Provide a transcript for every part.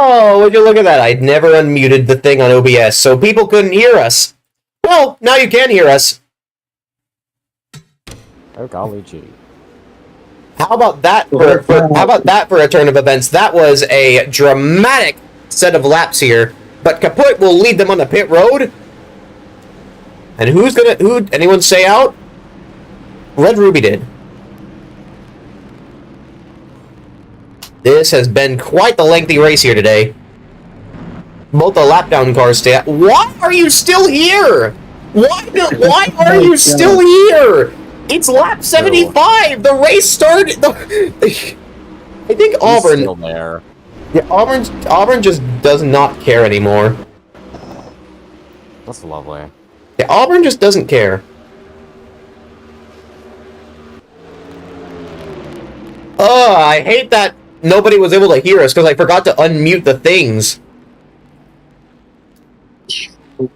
Oh, would you look at that? I'd never unmuted the thing on OBS, so people couldn't hear us. Well, now you can hear us. Oh golly gee. How about that for a turn of events? That was a dramatic set of laps here, but Kaput will lead them on the pit road. And who anyone say out? Red Ruby did. This has been quite the lengthy race here today. Both the lap down cars stay out. Why are you still here? Why are you still here? It's lap 75. The race started. I think Auburn. Still there. Yeah, Auburn just does not care anymore. That's lovely. Yeah, Auburn just doesn't care. Oh, I hate that nobody was able to hear us because I forgot to unmute the things.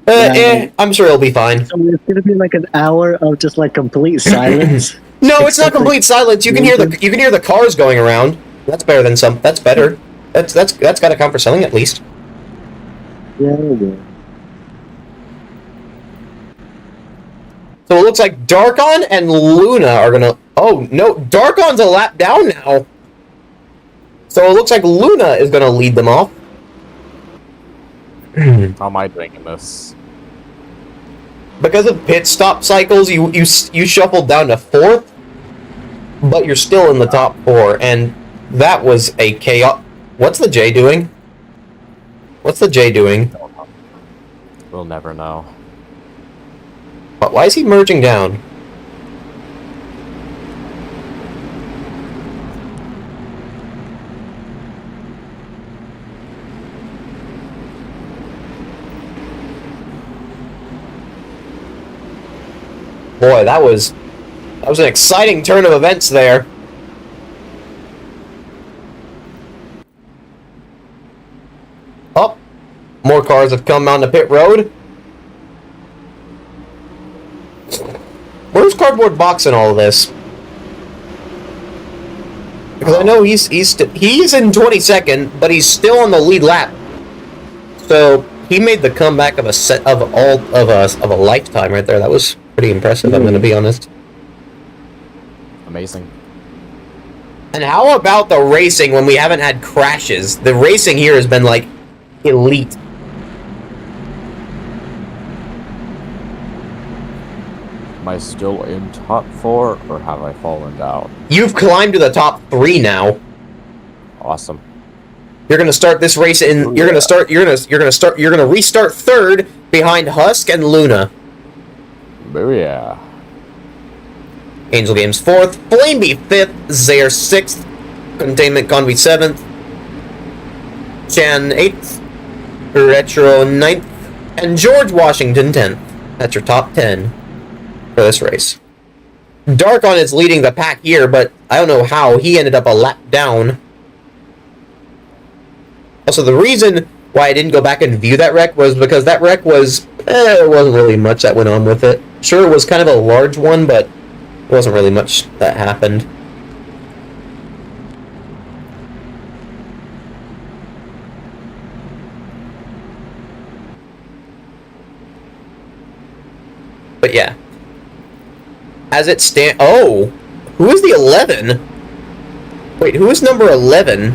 I'm sure it'll be fine. So it's gonna be like an hour of just like complete silence. No, it's not complete silence. You can hear the cars going around. That's better than some. That's better. That's got to count for something at least. Yeah. So it looks like Darkon and Luna are gonna. Oh no, Darkon's a lap down now. So it looks like Luna is gonna lead them off. How am I doing in this? Because of pit stop cycles, you shuffled down to 4th, but you're still in the top 4, and that was a chaos. What's the J doing? What's the J doing? We'll never know. Why is he merging down? Boy, that was an exciting turn of events there. Oh, more cars have come on the pit road. Where's Cardboard Box in all of this? Because I know he's in 22nd, but he's still on the lead lap. So he made the comeback of a lifetime right there. That was pretty impressive. I'm going to be honest. Amazing. And how about the racing when we haven't had crashes? The racing here has been like elite. Am I still in top 4 or have I fallen down? You've climbed to the top 3 now. Awesome. You're gonna start this race in. You're gonna restart 3rd behind Husk and Luna. Booyah. Angel Games 4th, Flameby 5th, Zaire 6th, Containment Convy 7th, Chan 8th, Retro 9th, and George Washington 10th. That's your top 10 for this race. Darkon is leading the pack here, but I don't know how. He ended up a lap down. Also, the reason why I didn't go back and view that wreck was because that wreck was... there wasn't really much that went on with it. Sure, it was kind of a large one, but there wasn't really much that happened. But yeah. As it stands... Oh! Who is the 11? Wait, who is number 11?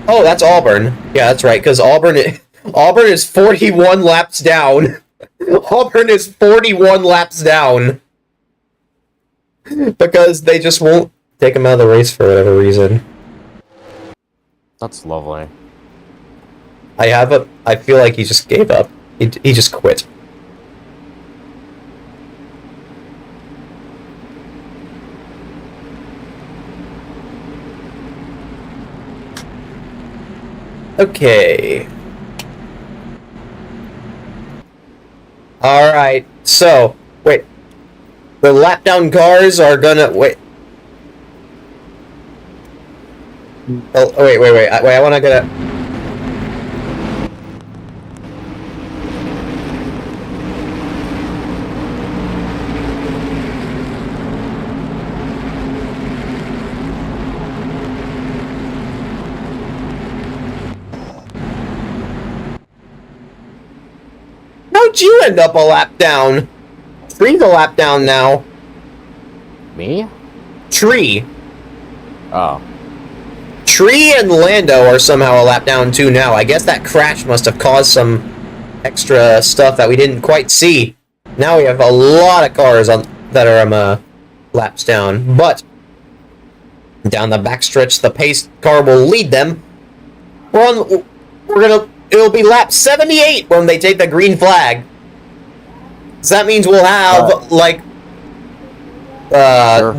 Oh, that's Auburn. Yeah, that's right, because Auburn is 41 laps down. Auburn is 41 laps down. Because they just won't take him out of the race for whatever reason. That's lovely. I feel like he just gave up. He just quit. Okay. Alright, so, wait. The lap down cars are gonna, wait. Oh, wait, I wanna get a... you end up a lap down? Tree's a lap down now. Me? Tree. Oh. Tree and Lando are somehow a lap down too now. I guess that crash must have caused some extra stuff that we didn't quite see. Now we have a lot of cars that are laps down, but down the backstretch, the pace car will lead them. It'll be lap 78 when they take the green flag. So that means we'll have like Sure.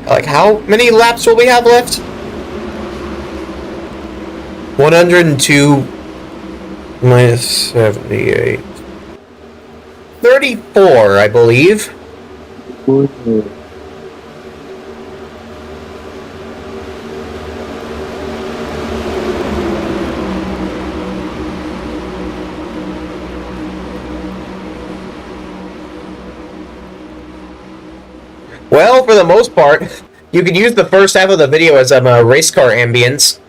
like how many laps will we have left? 102 minus 78. 34, I believe. Well, for the most part, you could use the first half of the video as a race car ambience.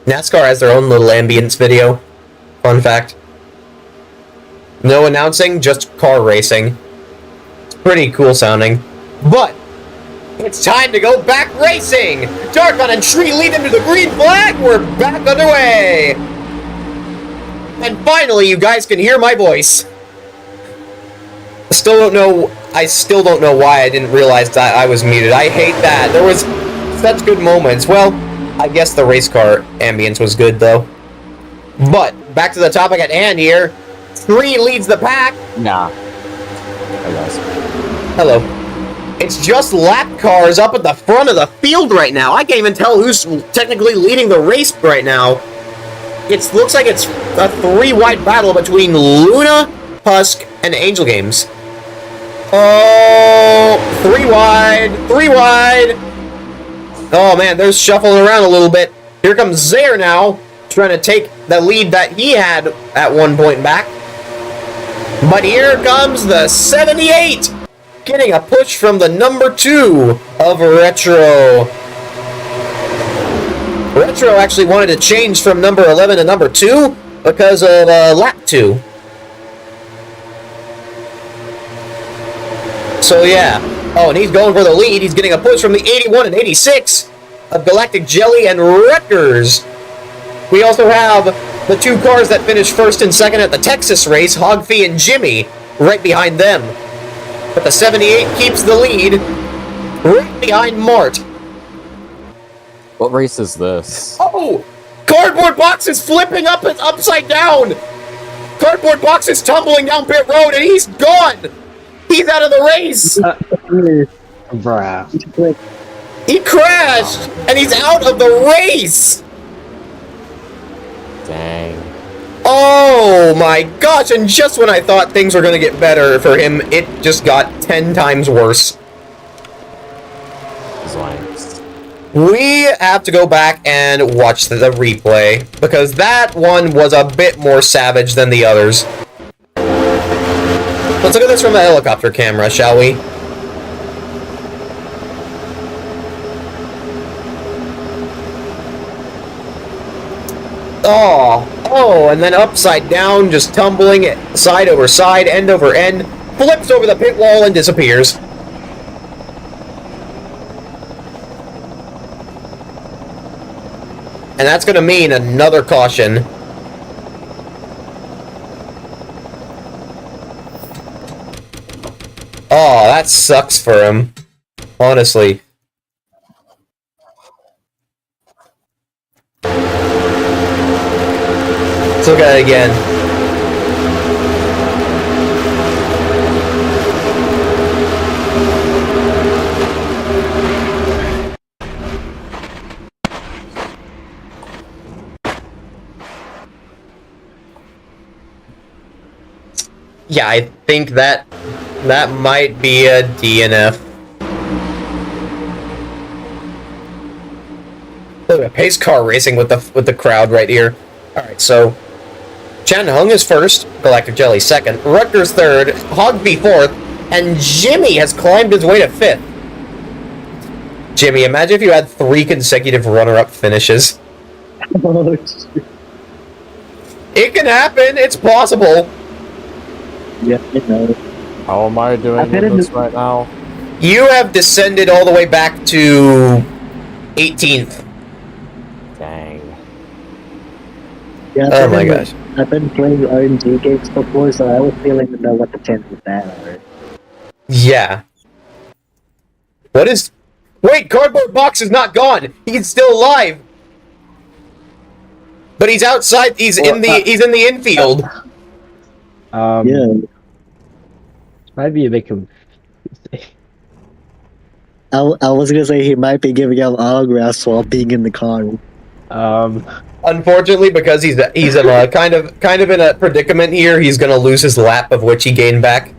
NASCAR has their own little ambience video. Fun fact. No announcing, just car racing. It's pretty cool sounding. But it's time to go back racing! Darkon and Tree lead into the green flag! We're back underway! And finally, you guys can hear my voice. I still don't know why I didn't realize that I was muted. I hate that. There was such good moments. Well, I guess the race car ambience was good, though. But, back to the topic at hand here. Tree leads the pack. Nah. Hey guys. Hello. It's just lap cars up at the front of the field right now. I can't even tell who's technically leading the race right now. It looks like it's a three-wide battle between Luna, Husk, and Angel Games. Oh, three wide. Oh man, they're shuffling around a little bit. Here comes Zaire now, trying to take the lead that he had at one point back. But here comes the 78, getting a push from the number 2 of Retro. Retro actually wanted to change from number 11 to number 2 because of lap 2. So yeah. Oh, and he's going for the lead. He's getting a push from the 81 and 86 of Galactic Jelly and Rutgers. We also have the 2 cars that finished first and second at the Texas race, Hogfee and Jimmy, right behind them. But the 78 keeps the lead right behind Mart. What race is this? Oh! Cardboard box is flipping up and upside down! Cardboard box is tumbling down pit road and he's gone! He's out of the race! Bruh. He crashed! And he's out of the race! Dang. Oh my gosh, and just when I thought things were gonna get better for him, it just got 10 times worse. Zlanks. We have to go back and watch the replay, because that one was a bit more savage than the others. Let's look at this from a helicopter camera, shall we? Oh, and then upside down, just tumbling it side over side, end over end, flips over the pit wall and disappears. And that's going to mean another caution. Oh, that sucks for him. Honestly. Let's look at it again. Yeah, I think that might be a DNF. Look at pace car racing with the crowd right here. All right, so Chan Hung is first, Galactic Jelly second, Rutgers third, Hogby fourth, and Jimmy has climbed his way to fifth. Jimmy, imagine if you had 3 consecutive runner-up finishes. It can happen. It's possible. Yeah, I know. How am I doing in this right now? You have descended all the way back to 18th. Dang. Yeah, Oh my gosh. I've been playing RNG games before, so I was feeling to know what the chances of that are. Yeah. What is... Wait, Cardboard Box is not gone! He's still alive! But he's outside, he's in the infield. Yeah. Might be a bit confusing. I was gonna say he might be giving out autographs while being in the car. Unfortunately, because he's in a kind of in a predicament here, he's gonna lose his lap of which he gained back.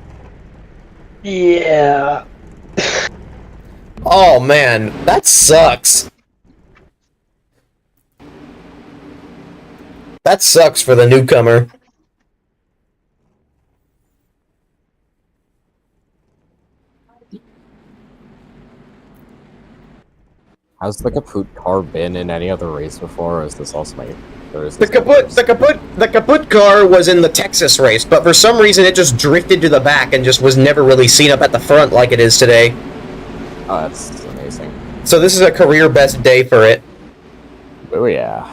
Yeah. Oh man, that sucks. That sucks for the newcomer. Has the kaput car been in any other race before, or is this also my... The kaput car was in the Texas race, but for some reason it just drifted to the back and just was never really seen up at the front like it is today. Oh, that's amazing. So this is a career best day for it. Oh yeah.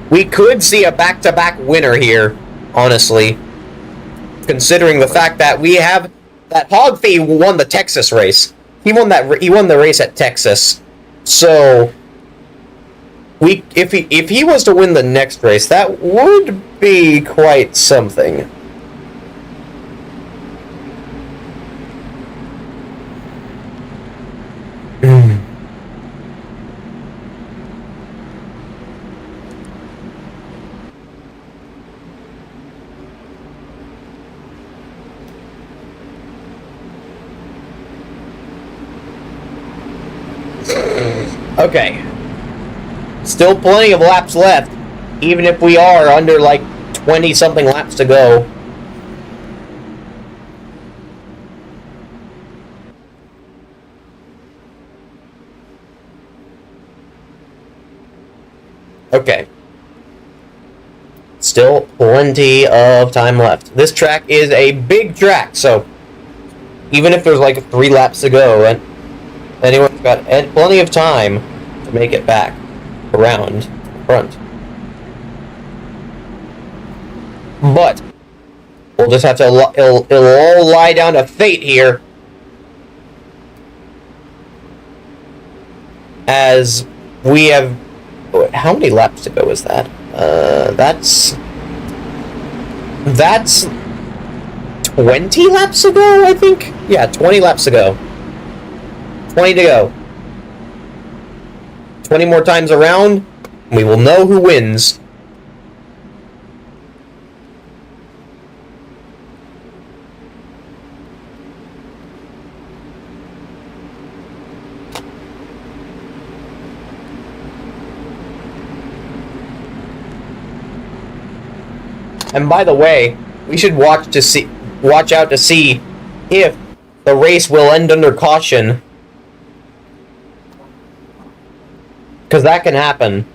We could see a back-to-back winner here, honestly. Considering the fact that we have that Hogfee won the Texas race. He won the race at Texas. So if he was to win the next race, that would be quite something. Okay. Still plenty of laps left, even if we are under like 20-something laps to go. Okay. Still plenty of time left. This track is a big track, so even if there's like 3 laps to go, and anyone's got plenty of time to make it back around the front. But we'll just have to, it'll all lie down to fate here, as we have, how many laps to go is that? That's 20 laps to go, I think? Yeah, 20 laps to go. 20 to go. 20 more times around, we will know who wins. And by the way, we should watch out to see if the race will end under caution. Because that can happen.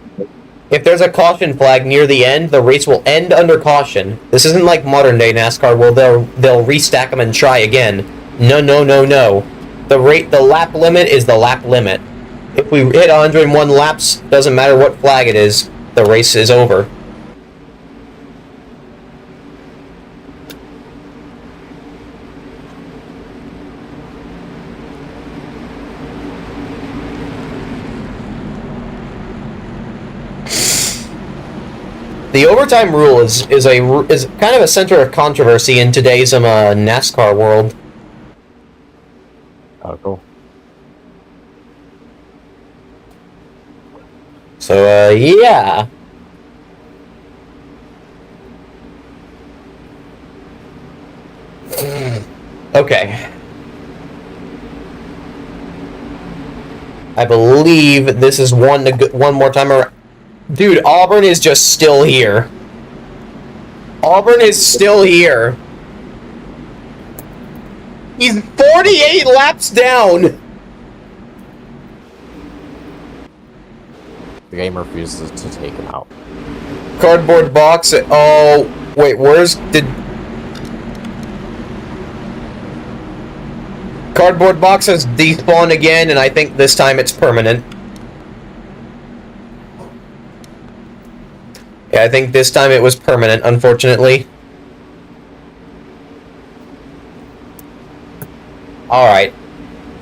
If there's a caution flag near the end, the race will end under caution. This isn't like modern day NASCAR where they'll restack them and try again. No, no, no, no. The lap limit is the lap limit. If we hit 101 laps, doesn't matter what flag it is, the race is over. The overtime rule is kind of a center of controversy in today's NASCAR world. Oh, cool. So yeah. Okay. I believe this is one more time around. Dude, Auburn is just still here. Auburn is still here. He's 48 laps down. The game refuses to take him out. Cardboard box. Oh, wait, did... Cardboard box has despawned again, and I think this time it's permanent. Yeah, I think this time it was permanent, unfortunately. Alright.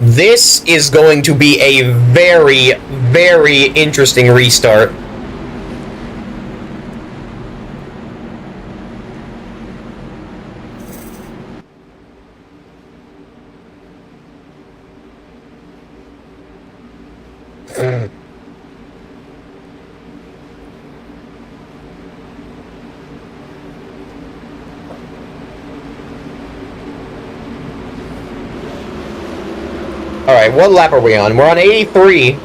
This is going to be a very, very interesting restart. Alright, what lap are we on? We're on 83.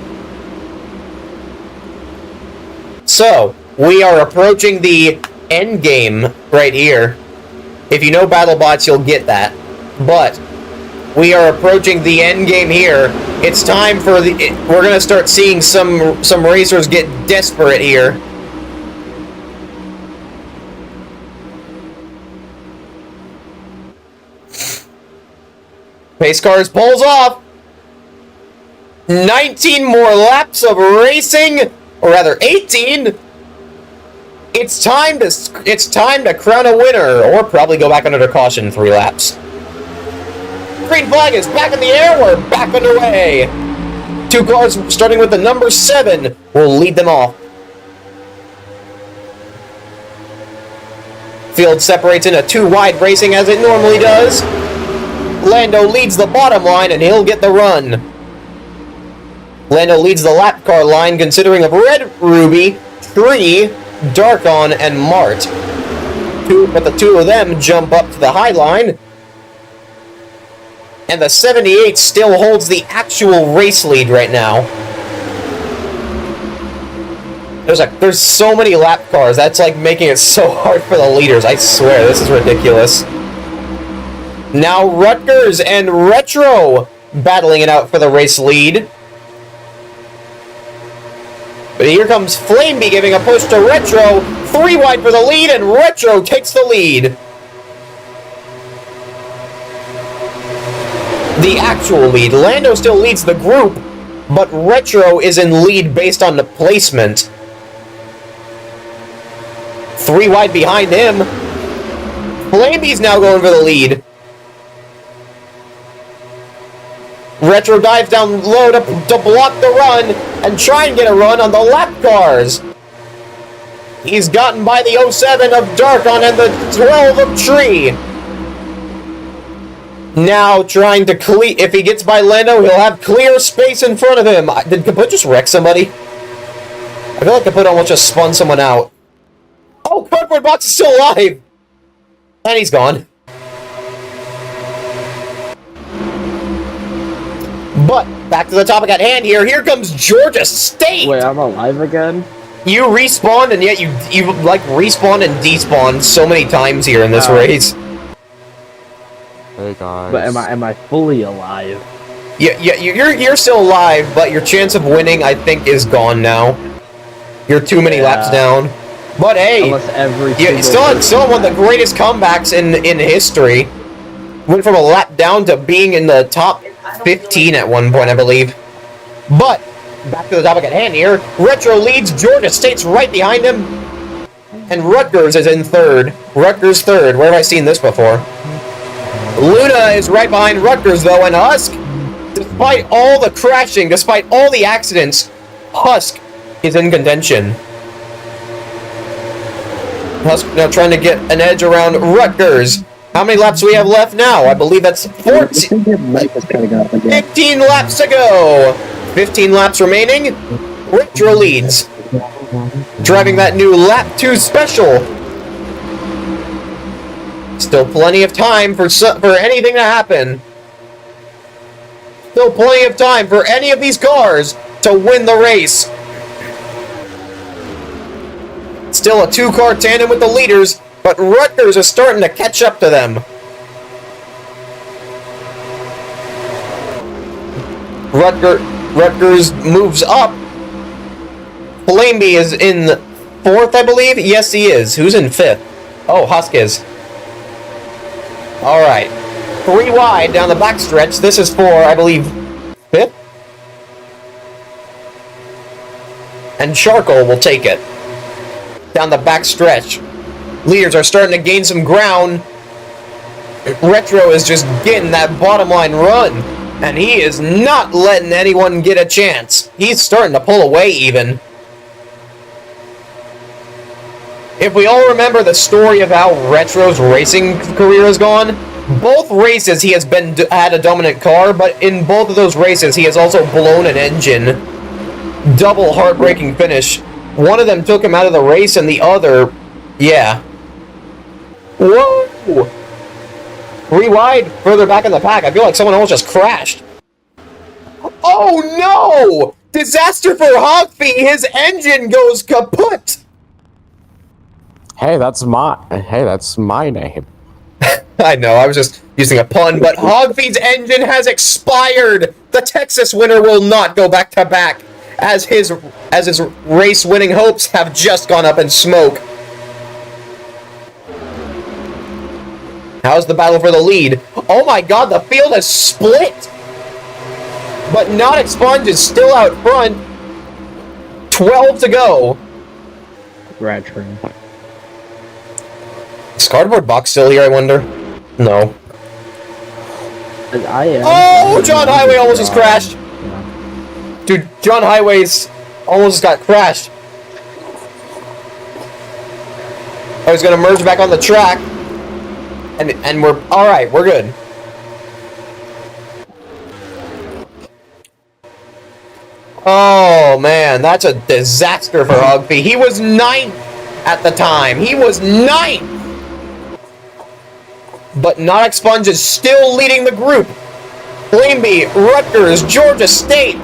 So, we are approaching the end game right here. If you know BattleBots, you'll get that. But, we are approaching the end game here. It's time for we're gonna start seeing some racers get desperate here. Pace cars pulls off. 19 more laps of racing, or rather 18. It's time to crown a winner, or probably go back under caution 3 laps. Green flag is back in the air. We're back underway. 2 cars starting with the number 7 will lead them off. Field separates into 2 wide racing as it normally does. Lando leads the bottom line and he'll get the run. Lando leads the lap car line considering of Red Ruby, Tree, Darkon, and Mart. But the 2 of them jump up to the high line. And the 78 still holds the actual race lead right now. There's so many lap cars, that's like making it so hard for the leaders, I swear, this is ridiculous. Now Rutgers and Retro battling it out for the race lead. But here comes Flameby giving a push to Retro, 3 wide for the lead, and Retro takes the lead. The actual lead. Lando still leads the group, but Retro is in lead based on the placement. 3 wide behind him. Flameby's now going for the lead. Retro dives down low to block the run and try and get a run on the lap cars. He's gotten by the 07 of Darkon and the 12 of Tree. Now trying to clear. If he gets by Lando, he'll have clear space in front of him. Did Kaput just wreck somebody? I feel like Kaput almost just spun someone out. Oh, Cardboard Box is still alive! And he's gone. But, back to the topic at hand here. Here comes Georgia State! Wait, I'm alive again? You respawned, and yet you like, respawned and despawned so many times here in this race. Hey guys. But am I fully alive? Yeah, you're still alive, but your chance of winning, I think, is gone now. You're too many laps down. But hey, you still one of the greatest comebacks in history. Went from a lap down to being in the top 15 at one point, I believe. But, back to the topic at hand here. Retro leads, Georgia State's right behind him. And Rutgers is in third. Rutgers third. Where have I seen this before? Luna is right behind Rutgers, though, and Husk, despite all the crashing, despite all the accidents, Husk is in contention. Husk now trying to get an edge around Rutgers. How many laps do we have left now? I believe that's 14. 15 laps to go. 15 laps remaining. Retro leads. Driving that new lap 2 special. Still plenty of time for anything to happen. Still plenty of time for any of these cars to win the race. Still a 2-car tandem with the leaders, but Rutgers is starting to catch up to them. Rutgers moves up. Flameby is in 4th, I believe? Yes, he is. Who's in 5th? Oh, Husk is. Alright. 3 wide down the backstretch. This is for, I believe, 5th? And Charcoal will take it. Down the backstretch. Leaders are starting to gain some ground. Retro is just getting that bottom line run. And he is not letting anyone get a chance. He's starting to pull away even. If we all remember the story of how Retro's racing career has gone, both races he has had a dominant car, but in both of those races he has also blown an engine. Double heartbreaking finish. One of them took him out of the race, and the other, yeah. Whoa! 3 wide, further back in the pack. I feel like someone else just crashed. Oh no! Disaster for Hogfee! His engine goes kaput! Hey, that's my name. I know, I was just using a pun, but Hogfee's engine has expired! The Texas winner will not go back-to-back, as his race-winning hopes have just gone up in smoke. How's the battle for the lead? Oh my god, the field has split! But Not Expunged is still out front. 12 to go. Retro. Is Cardboard Box still here, I wonder? No. I am. Oh, John Highway almost just crashed. Yeah. Dude, John Highway's almost got crashed. I was gonna merge back on the track. And we're alright, we're good. Oh man, that's a disaster for Hogfee. He was 9th at the time. He was 9th! But Not Expunged is still leading the group. Flameby, Rutgers, Georgia State,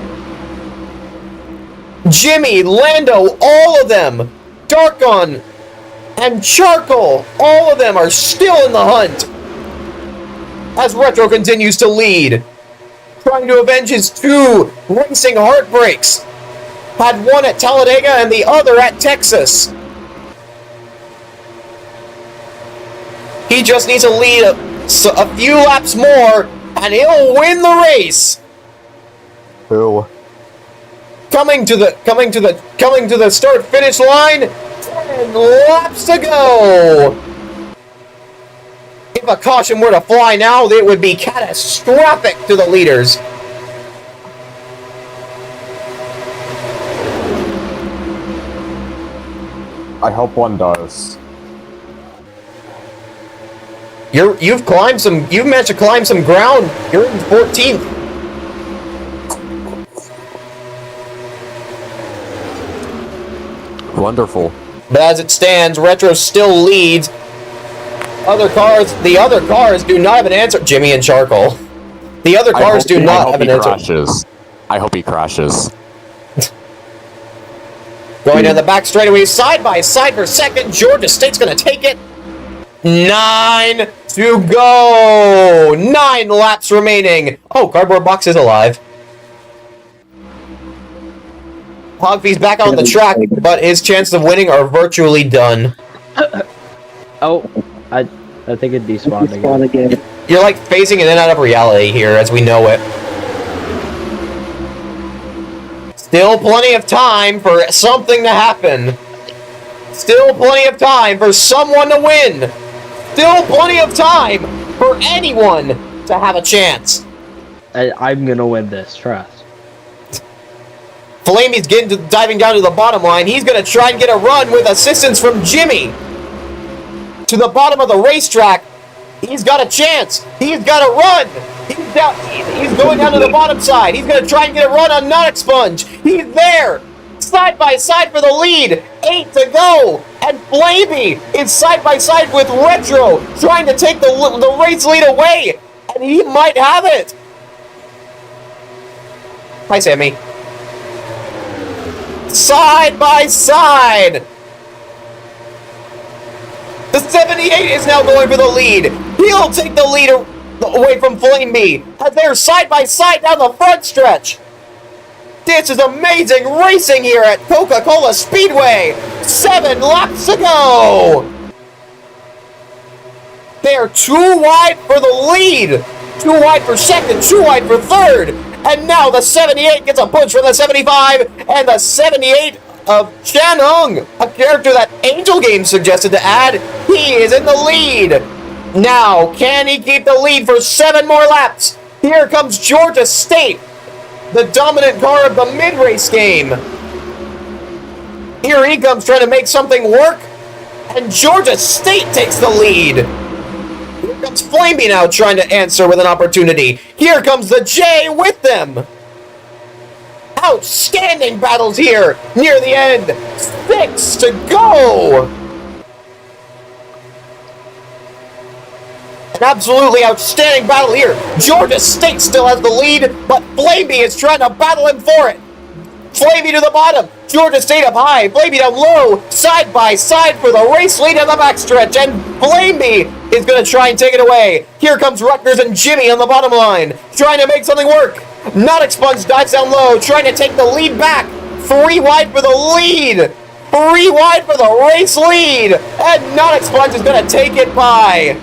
Jimmy, Lando, all of them. Darkon and Charcoal, all of them are still in the hunt. As Retro continues to lead. Trying to avenge his 2 racing heartbreaks. Had one at Talladega and the other at Texas. He just needs to lead a few laps more, and he'll win the race. Who? Coming to the start-finish line. 10 laps to go. If a caution were to fly now, it would be catastrophic to the leaders. I hope one does. You've managed to climb some ground. You're in 14th. Wonderful. But as it stands, Retro still leads. The other cars do not have an answer. Jimmy and Charcoal. The other cars do not have an answer. I hope he crashes. Going down the back straightaway, side by side for second. Georgia State's gonna take it. 9 to go. 9 laps remaining. Oh, Cardboard Box is alive. Hogfee's back on the track, but his chances of winning are virtually done. Oh, I think it despawned again. You're like phasing in and out of reality here as we know it. Still plenty of time for something to happen. Still plenty of time for someone to win. Still plenty of time for anyone to have a chance. I'm gonna win this, trust. Flamey's diving down to the bottom line. He's going to try and get a run with assistance from Jimmy. To the bottom of the racetrack. He's got a chance. He's got a run. He's going down to the bottom side. He's going to try and get a run on Not Expunged. He's there. Side by side for the lead. 8 to go. And Flamey is side by side with Retro. Trying to take the race lead away. And he might have it. Hi, Sammy. Side by side. The 78 is now going for the lead. He'll take the lead away from Flameby as they're side by side down the front stretch. This is amazing racing here at Coca-Cola Speedway. 7 laps to go. They are too wide for the lead. Too wide for second, too wide for third. And now the 78 gets a push from the 75, and the 78 of Chanung, a character that Angel Games suggested to add, he is in the lead. Now, can he keep the lead for 7 more laps? Here comes Georgia State, the dominant car of the mid-race game. Here he comes trying to make something work, and Georgia State takes the lead. Here comes Flamey now trying to answer with an opportunity. Here comes the J with them. Outstanding battles here near the end. 6 to go. An absolutely outstanding battle here. Georgia State still has the lead, but Flamey is trying to battle him for it. Flamey to the bottom. Georgia State up high. Flamey down low. Side by side for the race lead in the backstretch. And Flamey is going to try and take it away. Here comes Rutgers and Jimmy on the bottom line, trying to make something work. Not Expunged dives down low, trying to take the lead back. 3 wide for the lead. 3 wide for the race lead. And Not Expunged is going to take it by.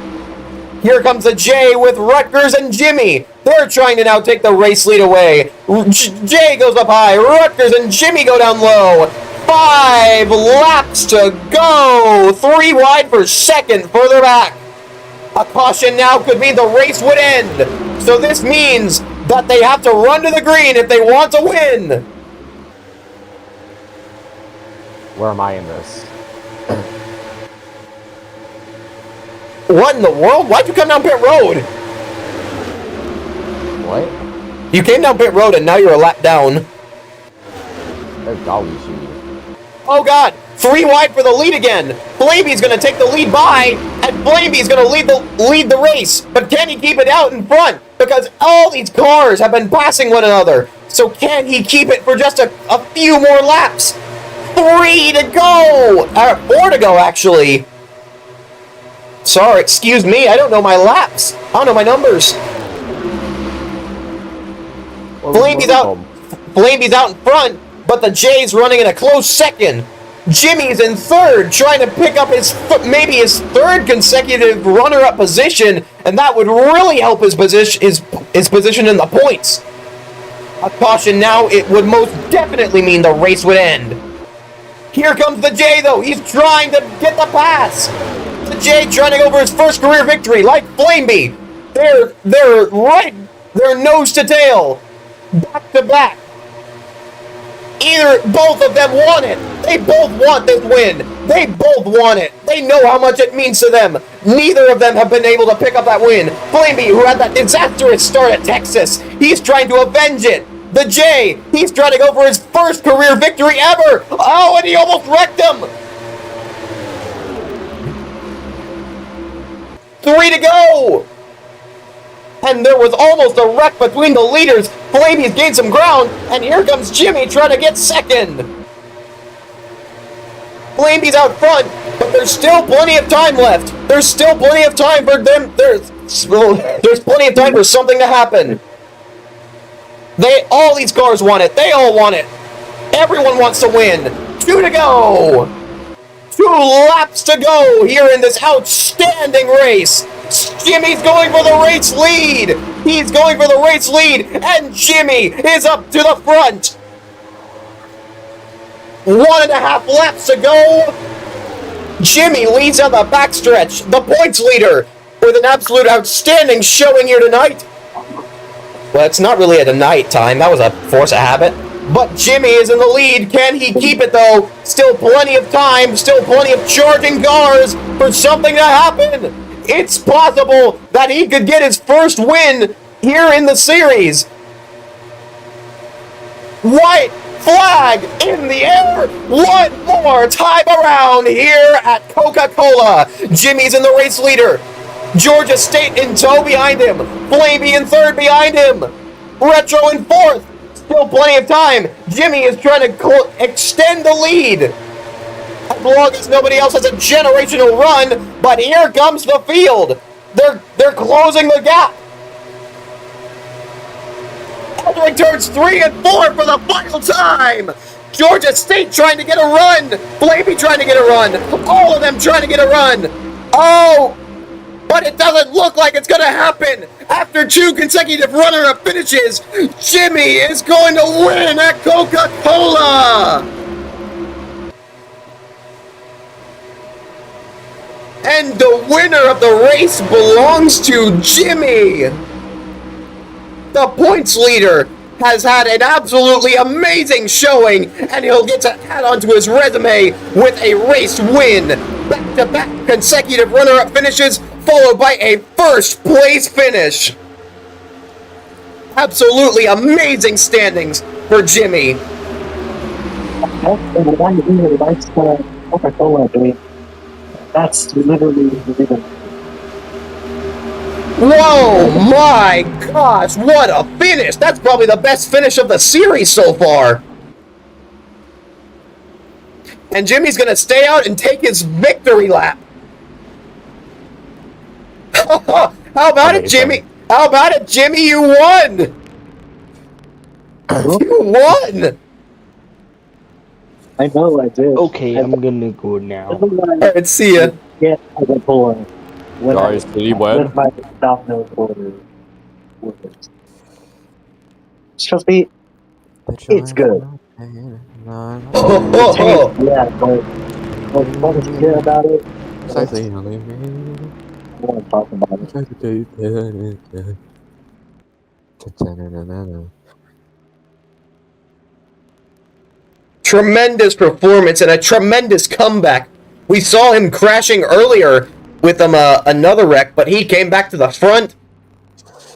Here comes the J with Rutgers and Jimmy. They're trying to now take the race lead away. J goes up high. Rutgers and Jimmy go down low. 5 laps to go. 3 wide for second, further back. A caution now could mean the race would end. So this means that they have to run to the green if they want to win. Where am I in this? What in the world? Why'd you come down pit road? What? You came down pit road and now you're a lap down. There's golly gee. Oh god, 3 wide for the lead again. Flamey's gonna take the lead by, and Flamey's gonna lead the race. But can he keep it out in front? Because all these cars have been passing one another. So can he keep it for just a few more laps? 3 to go! 4 to go, actually. Sorry, excuse me, I don't know my laps. I don't know my numbers. Flamey's out in front, but the J's running in a close second. Jimmy's in third, trying to pick up maybe his 3rd consecutive runner-up position, and that would really help his position in the points. A caution now, it would most definitely mean the race would end. Here comes the J, though. He's trying to get the pass. The J trying to go for his first career victory, like Flamey. They're nose to tail, back to back. Both of them want it. They both want this win. They both want it. They know how much it means to them. Neither of them have been able to pick up that win. Flamey, who had that disastrous start at Texas, he's trying to avenge it. The J, he's trying to go for his first career victory ever. Oh, and he almost wrecked him. 3 to go. And there was almost a wreck between the leaders. Flamey's gained some ground, and here comes Jimmy trying to get second. Flamey's out front, but there's still plenty of time left. There's still plenty of time for them. There's plenty of time for something to happen. All these cars want it. They all want it. Everyone wants to win. 2 to go. 2 laps to go here in this outstanding race. Jimmy's going for the race lead. He's going for the race lead, and Jimmy is up to the front. 1.5 laps to go. Jimmy leads on the backstretch, the points leader, with an absolute outstanding showing here tonight. Well, it's not really a night time. That was a force of habit. But Jimmy is in the lead. Can he keep it, though? Still plenty of time. Still plenty of charging cars for something to happen. It's possible that he could get his first win here in the series. White flag in the air. One more time around here at Coca-Cola. Jimmy's in the race leader. Georgia State in tow behind him. Flamey in third behind him. Retro in fourth. Still plenty of time. Jimmy is trying to extend the lead. As long as nobody else has a generational run, but here comes the field. They're closing the gap. Entering turns 3 and 4 for the final time. Georgia State trying to get a run. Blamey trying to get a run. All of them trying to get a run. Oh, but it doesn't look like it's going to happen. After 2 consecutive runner-up finishes, Jimmy is going to win at Coca-Cola. And the winner of the race belongs to Jimmy. The points leader has had an absolutely amazing showing, and he'll get to add onto his resume with a race win. Back-to-back consecutive runner-up finishes, followed by a first-place finish. Absolutely amazing standings for Jimmy. That's the one who really likes Coca-Cola drink. That's literally the reason. Whoa, my gosh, what a finish! That's probably the best finish of the series so far. And Jimmy's gonna stay out and take his victory lap. How about it, Jimmy? How about it, Jimmy? You won! You won! I know I did. Okay, I'm gonna go now. Alright, see ya. Yeah, Coca-Cola. Guys, did he win? With my Domino's order. Trust me, it's good. Oh. Yeah, but what is good about it? I want to talk about it. Tremendous performance and a tremendous comeback. We saw him crashing earlier with another wreck, but he came back to the front.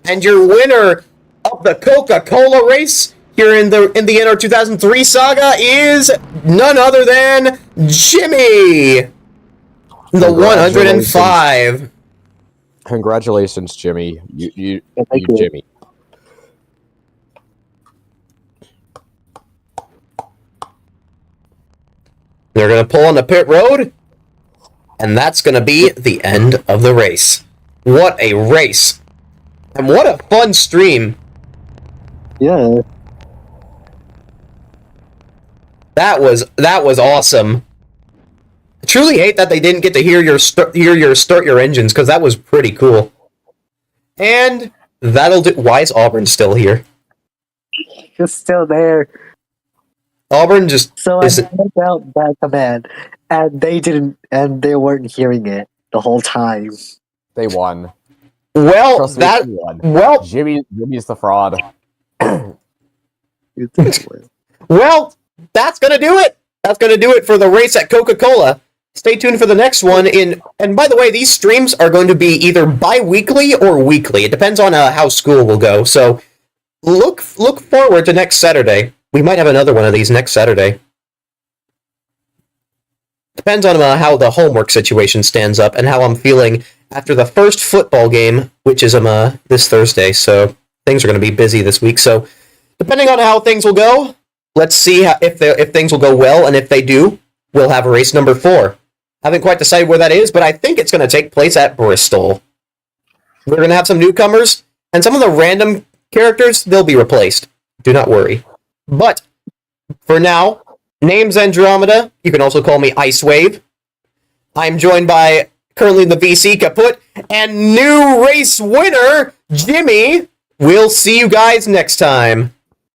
And your winner of the Coca-Cola race here in the NR2003 Saga is none other than Jimmy, the 105. Congratulations, Jimmy. You Jimmy. They're going to pull on the pit road, and that's going to be the end of the race. What a race. And what a fun stream. Yeah. That was awesome. I truly hate that they didn't get to hear your start your engines, because that was pretty cool. And that'll do. Why is Auburn still here? It's still there. Auburn just So I sent out that command, and they weren't hearing it the whole time. They won. Well, Trust me, that they won. well, Jimmy's the fraud. well, that's gonna do it. That's gonna do it for the race at Coca-Cola. Stay tuned for the next one. And by the way, these streams are going to be either bi-weekly or weekly. It depends on how school will go. So look forward to next Saturday. We might have another one of these next Saturday. Depends on how the homework situation stands up and how I'm feeling after the first football game, which is this Thursday. So things are going to be busy this week. So depending on how things will go, let's see if things will go well. And if they do, we'll have race number 4. Haven't quite decided where that is, but I think it's going to take place at Bristol. We're going to have some newcomers, and some of the random characters, they'll be replaced. Do not worry. But for now, name's Andromeda. You can also call me Ice Wave. I'm joined by currently the VC Kaput and new race winner, Jimmy. We'll see you guys next time.